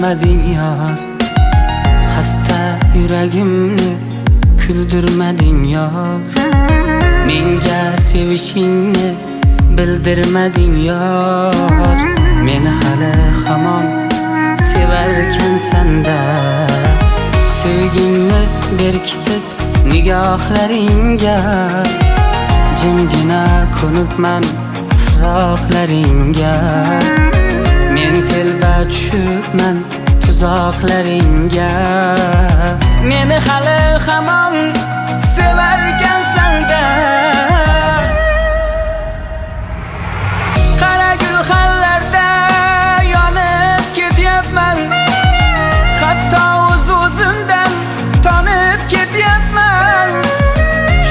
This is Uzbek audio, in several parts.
kuldirmading yor. Xasta yuragimni kuldirmading yor. Menga sevishingni bildirmading yor. Meni hali hamon sevarkansan-da. Sevgingni berkitib nigohlaringga, jimgina ko'nibman firoqlaringga. Men telba tushibman tuzoqlaringga. Meni hali hamon sevarkansan-da. Qara gulxanlarda yonib ketyapman, hatto o'z-o'zimdan tonib ketyapman.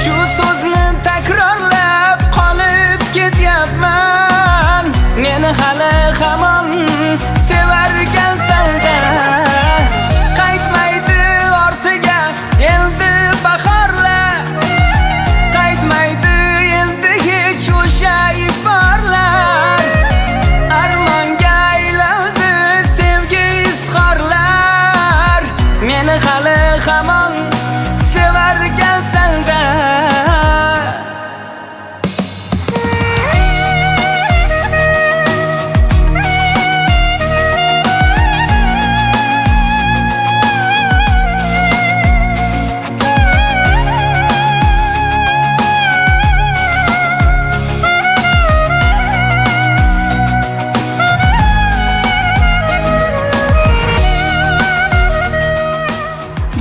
Shu so'zni takrorlab qolib ketyapman. Meni hali hamon sevarkansan-da. Qaytmaydi ortiga endi bahorlar, qaytmaydi endi hech o'sha iforlar. Armonga aylandi sevgi izhorlar. Meni hali hamon sevarkansan-da.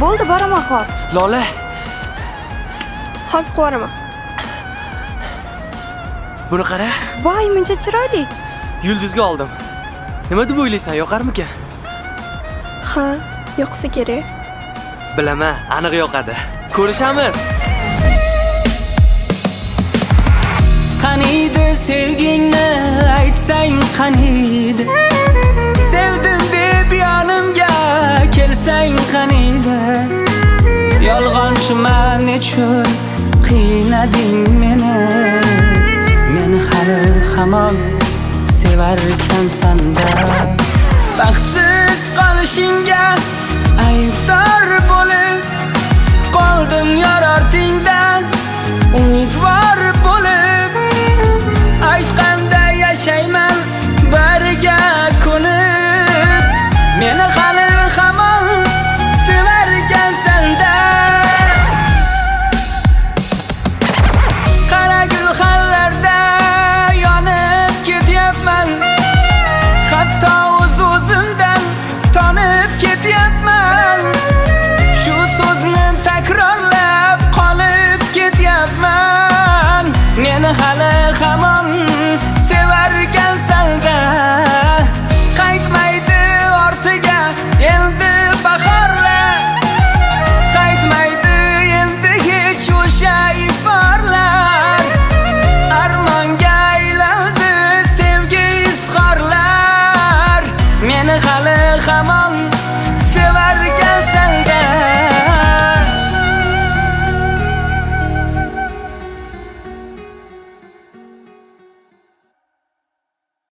Bo'ldi, boraman hop. Lola, Hozir qo'raman. buni qara. Voy, muncha chiroyli. Yulduzga oldim. Nima deb o'ylaysan, yoqarmikan? Ha, yoqsa kerak. Bilaman, aniq yoqadi. Ko'rishamiz. Qaniydi sevgingni aytsang qaniydi. Sevdim deb yonimga kelsang qaniydi. Yolg'onchiman nechun qiynading meni. Meni hali hamon sevarkansan-da. Baxtsiz qolishingga aybdor bo'lib qoldim yor ortingdan umidvor bo'lib. Aytganda yashayman bariga ko'nib. Meni hali hamon sevarkansan-da. Qara gulxanlarda yonib ketyapman, hatto o'z-o'zimdan tonib ketyapman.